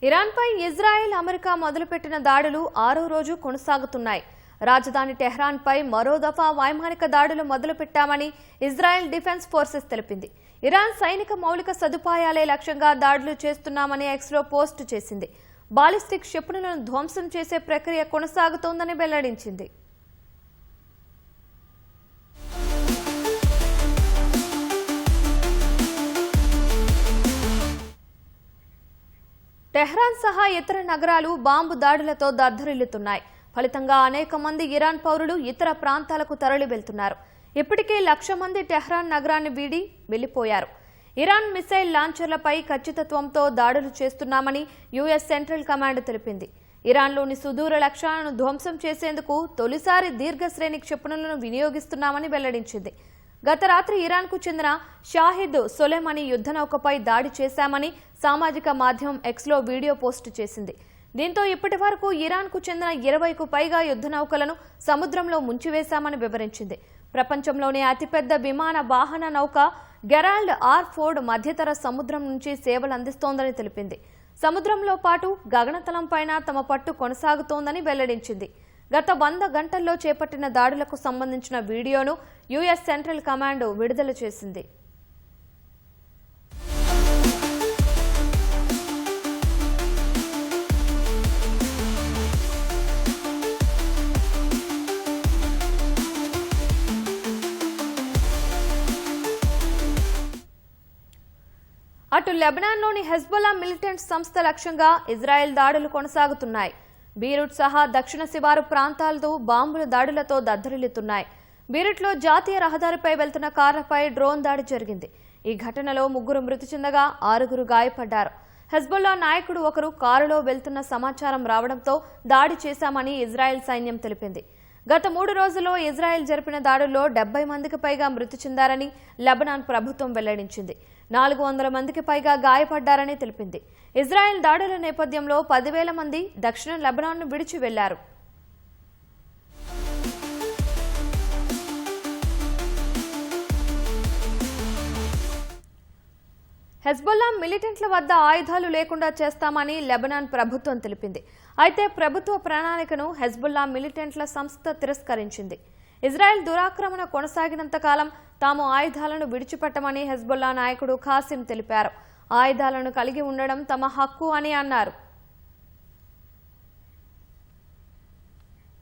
ఇరాన్పై Israel America మొదలుపెట్టిన దాడులు 6వ రోజు కొనసాగుతున్నాయి. రాజధాని టెహ్రాన్పై మరో దఫా వైమానిక దాడులు మొదలుపెట్టామని ఇజ్రాయెల్ డిఫెన్స్ ఫోర్సెస్ తెలిపింది. ఇరాన్ సైనిక మౌలిక సదుపాయాలే లక్ష్యంగా దాడులు చేస్తున్నామని ఎక్స్లో పోస్ట్ చేసింది. బాలిస్టిక్ క్షిపణులను ధ్వంసం చేసే ప్రక్రియ కొనసాగుతోందని వెల్లడించింది. టెహ్రాన్ సహా ఇతర నగరాలు బాంబు దాడులతో దద్దరిల్లుతున్నాయి. ఫలితంగా అనేక మంది ఇరాన్ పౌరులు ఇతర ప్రాంతాలకు తరలి వెళ్తున్నారు. ఇప్పటికే 1,00,000 మంది టెహ్రాన్ నగరాన్ని వీడి వెళ్లిపోయారు. ఇరాన్ మిసైల్ లాంచర్లపై ఖచ్చితత్వంతో దాడులు చేస్తున్నామని యుఎస్ సెంట్రల్ కమాండ్ తెలిపింది. ఇరాన్లోని సుదూర లక్ష్యాలను ధ్వంసం చేసేందుకు తొలిసారి దీర్ఘశ్రేణి క్షిపణులను వినియోగిస్తున్నామని వెల్లడించింది. గత రాత్రి ఇరాన్కు చెందిన షాహిద్ సొలైమానీ యుద్ధనౌకపై దాడి చేశామని సామాజిక మాధ్యమం ఎక్స్లో వీడియో పోస్టు చేసింది. దీంతో ఇప్పటి వరకు ఇరాన్కు చెందిన 20కు పైగా యుద్ధనౌకలను సముద్రంలో ముంచివేశామని వివరించింది. ప్రపంచంలోనే అతిపెద్ద విమాన వాహన నౌక గెరాల్డ్ ఆర్ ఫోర్డ్ మధ్యతర సముద్రం నుంచి సేవలు అందిస్తోందని తెలిపింది. సముద్రంలో పాటు గగనతలంపైన తమ పట్టు కొనసాగుతోందని వెల్లడించింది. గత 100 గంటల్లో చేపట్టిన దాడులకు సంబంధించిన వీడియోను యుఎస్ సెంట్రల్ కమాండ్ విడుదల చేసింది. అటు లెబనాన్లోని హెజ్బొల్లా మిలిటెంట్ సంస్థ లక్ష్యంగా ఇజ్రాయెల్ దాడులు కొనసాగుతున్నాయి. బీరుట్ సహా దక్షిణ శివారు ప్రాంతాలతో బాంబుల దాడులతో దద్దరిల్లుతున్నాయి. బీరుట్లో జాతీయ రహదారిపై వెళ్తున్న కార్లపై డ్రోన్ దాడి జరిగింది. ఈ ఘటనలో 3 మృతి చెందగా 6 గాయపడ్డారు. హెజ్బొల్లా నాయకుడు ఒకరు కారులో వెళ్తున్న సమాచారం రావడంతో దాడి చేశామని ఇజ్రాయెల్ సైన్యం తెలిపింది. గత 3 రోజుల్లో ఇజ్రాయెల్ జరిపిన దాడుల్లో 70 మందికి పైగా మృతి చెందారని లెబనాన్ ప్రభుత్వం వెల్లడించింది. 400 మందికి పైగా గాయపడ్డారని తెలిపింది. ఇజ్రాయెల్ దాడుల నేపథ్యంలో 10,000 మంది దక్షిణ లెబనాన్ను విడిచి వెళ్లారు. హెజ్బొల్లా మిలిటెంట్ల వద్ద ఆయుధాలు లేకుండా చేస్తామని లెబనాన్ ప్రభుత్వం తెలిపింది. అయితే ప్రభుత్వ ప్రణాళికను హెజ్బొల్లా మిలిటెంట్ల సంస్థ తిరస్కరించింది. ఇజ్రాయెల్ దురాక్రమణ కొనసాగినంత కాలం తాము ఆయుధాలను విడిచిపెట్టమని హెజ్బొల్లా నాయకుడు ఖాసిం తెలిపారు. ఆయుధాలను కలిగి ఉండడం తమ హక్కు అని అన్నారు.